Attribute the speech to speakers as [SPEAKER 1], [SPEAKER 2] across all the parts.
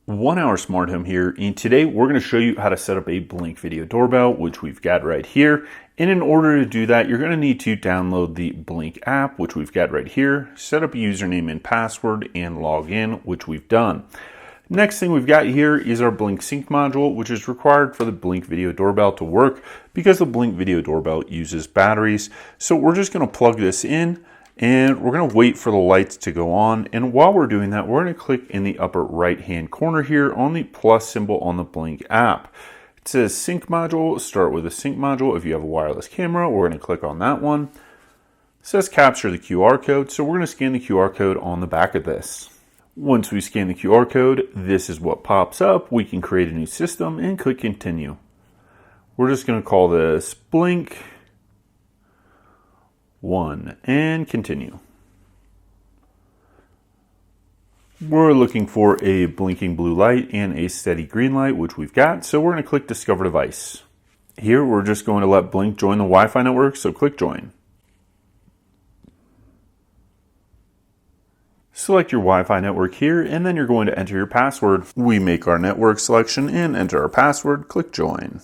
[SPEAKER 1] 1 Hour Smart Home here, and today we're going to show you how to set up a Blink Video Doorbell, which we've got right here. And in order to do that, you're going to need to download the Blink app, which we've got right here, set up a username and password, and log in, which we've done. Next thing we've got here is our Blink Sync module, which is required for the Blink Video Doorbell to work because the Blink Video Doorbell uses batteries. So we're just going to plug this in, and we're going to wait for the lights to go on. And while we're doing that, we're going to click in the upper right hand corner here on the plus symbol on the Blink app. It says sync module. Start with a sync module. If you have a wireless camera, we're going to click on that one. It says capture the QR code. So we're going to scan the QR code on the back of this. Once we scan the QR code, this is what pops up. We can create a new system and click continue. We're just going to call this Blink 1 and continue. We're looking for a blinking blue light and a steady green light, which we've got. So we're going to click discover device. Here we're just going to let Blink join the Wi-Fi network. So click join. Select your Wi-Fi network here, and then you're going to enter your password. We make our network selection and enter our password. Click join.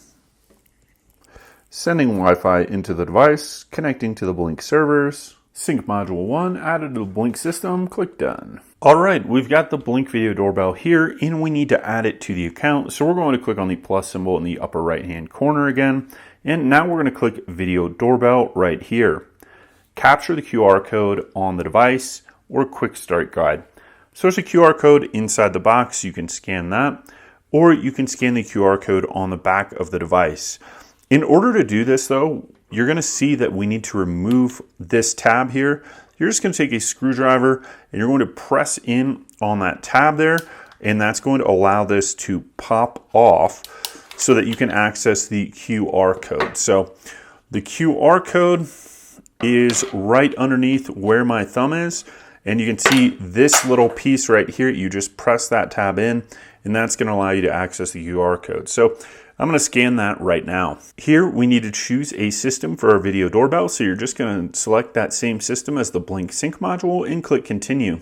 [SPEAKER 1] Sending Wi-Fi into the device, connecting to the Blink servers. Sync module 1 added to the Blink system. Click done. All right, we've got the Blink Video Doorbell here, and we need to add it to the account. So we're going to click on the plus symbol in the upper right hand corner again. And now we're going to click Video Doorbell right here. Capture the QR code on the device or quick start guide. So there's a QR code inside the box. You can scan that, or you can scan the QR code on the back of the device. In order to do this though, you're going to see that we need to remove this tab here. You're just going to take a screwdriver and you're going to press in on that tab there, and that's going to allow this to pop off so that you can access the QR code. So the QR code is right underneath where my thumb is, and you can see this little piece right here. You just press that tab in, and that's going to allow you to access the QR code. So I'm going to scan that right now. Here we need to choose a system for our video doorbell. So you're just going to select that same system as the Blink Sync module and click continue.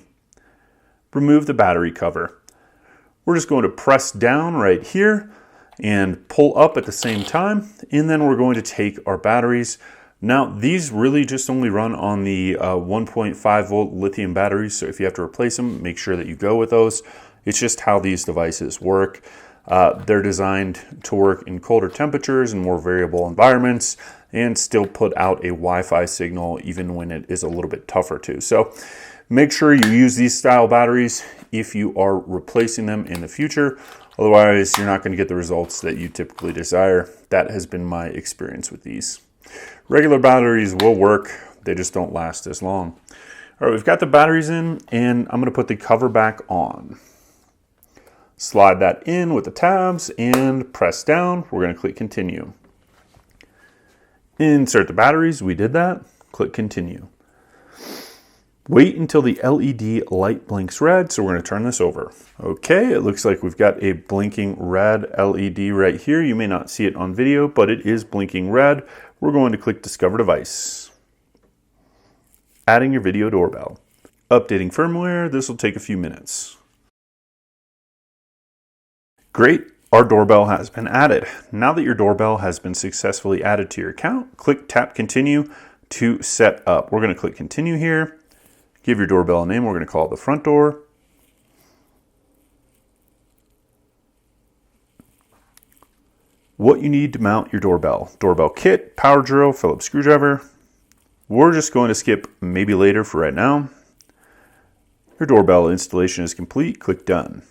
[SPEAKER 1] Remove the battery cover. We're just going to press down right here and pull up at the same time. And then we're going to take our batteries. Now these really just only run on the 1.5 volt lithium batteries. So if you have to replace them, make sure that you go with those. It's just how these devices work. They're designed to work in colder temperatures and more variable environments and still put out a Wi-Fi signal even when it is a little bit tougher to. So make sure you use these style batteries if you are replacing them in the future. Otherwise, you're not going to get the results that you typically desire. That has been my experience with these. Regular batteries will work. They just don't last as long. All right, we've got the batteries in, and I'm going to put the cover back on. Slide that in with the tabs and press down. We're going to click continue. Insert the batteries. We did that. Click continue. Wait until the LED light blinks red. So we're going to turn this over. Okay, it looks like we've got a blinking red LED right here. You may not see it on video, but it is blinking red. We're going to click discover device. Adding your video doorbell. Updating firmware. This will take a few minutes. Great, our doorbell has been added. Now that your doorbell has been successfully added to your account, click tap continue to set up. We're going to click continue here. Give your doorbell a name. We're going to call it the front door. What you need to mount your doorbell. Doorbell kit, power drill, Phillips screwdriver. We're just going to skip maybe later for right now. Your doorbell installation is complete. Click done.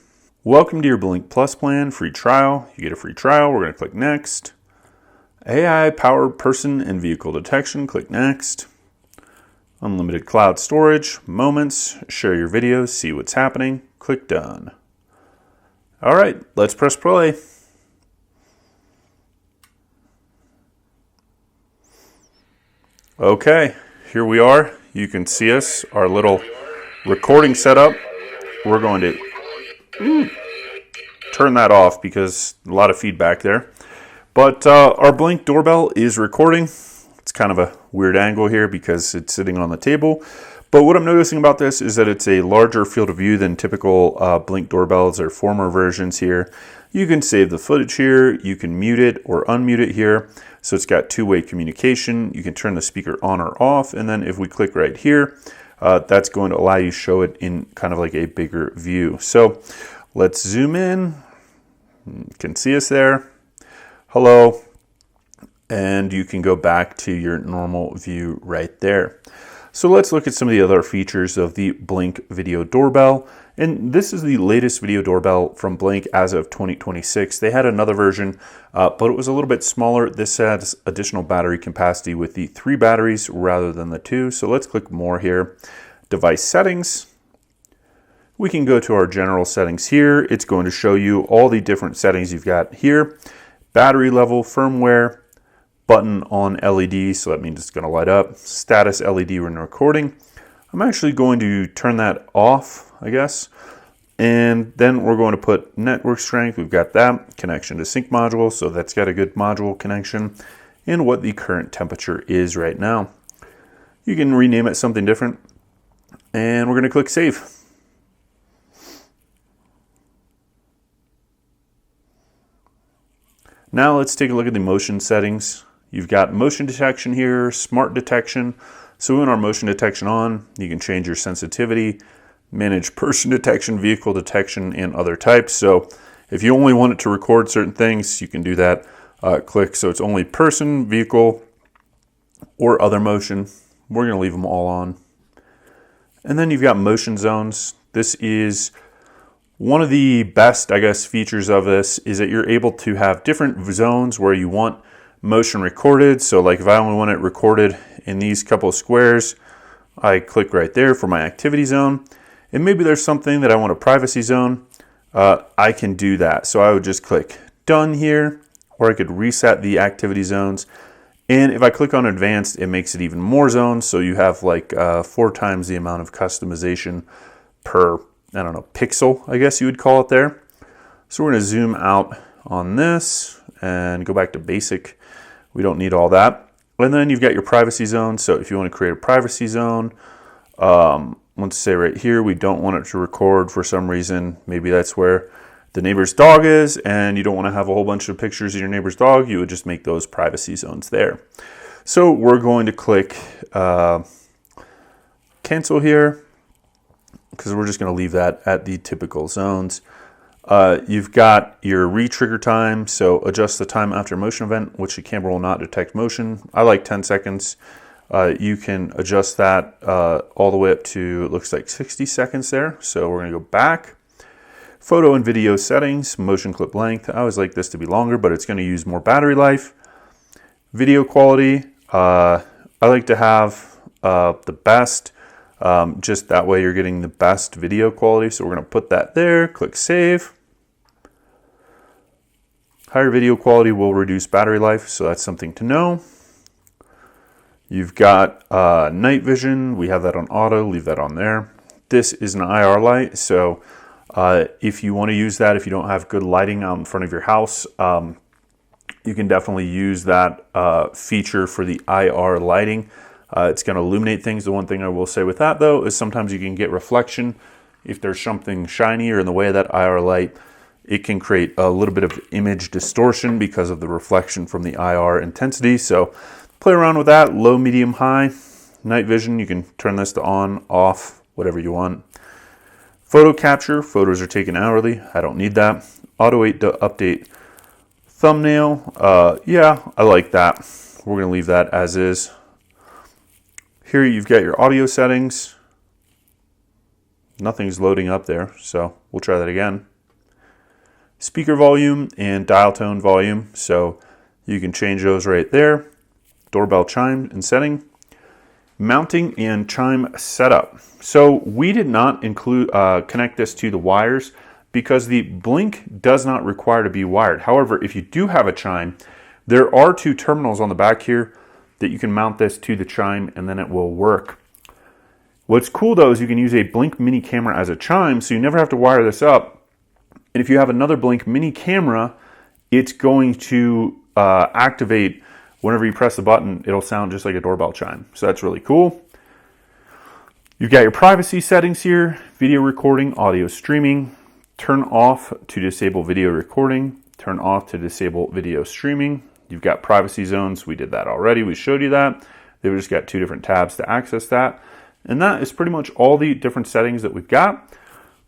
[SPEAKER 1] Welcome to your Blink Plus plan, free trial. You get a free trial. We're going to click next. AI powered person and vehicle detection. Click next. Unlimited cloud storage, moments, share your videos, see what's happening. Click done. All right, let's press play. Okay, here we are. You can see us, our little recording setup. We're going to turn that off because a lot of feedback there. But our Blink doorbell is recording. It's kind of a weird angle here because it's sitting on the table. But what I'm noticing about this is that it's a larger field of view than typical Blink doorbells or former versions here. You can save the footage here, you can mute it or unmute it here. So it's got two-way communication. You can turn the speaker on or off, and then if we click right here, that's going to allow you to show it in kind of like a bigger view. So let's zoom in. You can see us there. Hello. And you can go back to your normal view right there. So let's look at some of the other features of the Blink Video Doorbell. And this is the latest video doorbell from Blink as of 2026. They had another version, but it was a little bit smaller. This has additional battery capacity with the 3 batteries rather than the 2. So let's click more here. Device settings. We can go to our general settings here. It's going to show you all the different settings you've got here. Battery level, firmware, button on LED, so that means it's going to light up. Status LED when recording. I'm actually going to turn that off, I guess. And then we're going to put network strength. We've got that. Connection to sync module, so that's got a good module connection. And what the current temperature is right now. You can rename it something different. And we're going to click save. Now let's take a look at the motion settings. You've got motion detection here, smart detection. So in our motion detection on, you can change your sensitivity, manage person detection, vehicle detection, and other types. So if you only want it to record certain things, you can do that. Click so it's only person, vehicle, or other motion. We're going to leave them all on. And then you've got motion zones. This is one of the best, I guess, features of this is that you're able to have different zones where you want motion recorded. So like if I only want it recorded in these couple of squares, I click right there for my activity zone. And maybe there's something that I want a privacy zone. I can do that. So I would just click done here, or I could reset the activity zones. And if I click on advanced, it makes it even more zones. So you have like 4 times the amount of customization per, I don't know, pixel, I guess you would call it there. So we're going to zoom out on this and go back to basic. We don't need all that. And then you've got your privacy zone. So if you want to create a privacy zone, let's say right here, we don't want it to record for some reason. Maybe that's where the neighbor's dog is and you don't want to have a whole bunch of pictures of your neighbor's dog. You would just make those privacy zones there. So we're going to click cancel here because we're just going to leave that at the typical zones. You've got your re-trigger time, so adjust the time after motion event, which the camera will not detect motion. I like 10 seconds. You can adjust that all the way up to, it looks like 60 seconds there. So we're going to go back. Photo and video settings, motion clip length. I always like this to be longer, but it's going to use more battery life. Video quality, I like to have the best. Just that way you're getting the best video quality. So we're going to put that there, click save. Higher video quality will reduce battery life, so that's something to know. You've got night vision. We have that on auto, leave that on there. This is an IR light, so if you want to use that, if you don't have good lighting out in front of your house, you can definitely use that feature for the IR lighting. It's going to illuminate things. The one thing I will say with that, though, is sometimes you can get reflection. If there's something shiny or in the way of that IR light, it can create a little bit of image distortion because of the reflection from the IR intensity. So play around with that. Low, medium, high. Night vision, you can turn this to on, off, whatever you want. Photo capture, photos are taken hourly. I don't need that. Auto update thumbnail. Yeah, I like that. We're going to leave that as is. Here you've got your audio settings. Nothing's loading up there, so we'll try that again. Speaker volume and dial tone volume, so you can change those right there. Doorbell chime and setting. Mounting and chime setup. So we did not include connect this to the wires because the Blink does not require to be wired. However, if you do have a chime, there are 2 terminals on the back here that you can mount this to the chime and then it will work. What's cool though is you can use a Blink mini camera as a chime, so you never have to wire this up. And if you have another Blink mini camera, it's going to activate whenever you press the button. It'll sound just like a doorbell chime. So that's really cool. You've got your privacy settings here, video recording, audio streaming, turn off to disable video recording, turn off to disable video streaming. You've got privacy zones. We did that already. We showed you that. They've just got 2 different tabs to access that. And that is pretty much all the different settings that we've got.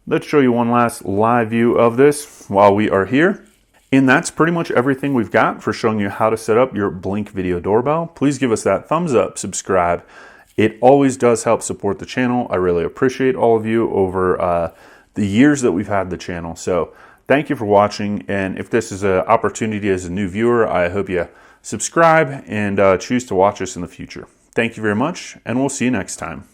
[SPEAKER 1] Let's show you one last live view of this while we are here. And that's pretty much everything we've got for showing you how to set up your Blink Video Doorbell. Please give us that thumbs up, subscribe. It always does help support the channel. I really appreciate all of you over the years that we've had the channel. So thank you for watching. And if this is an opportunity as a new viewer, I hope you subscribe and choose to watch us in the future. Thank you very much, and we'll see you next time.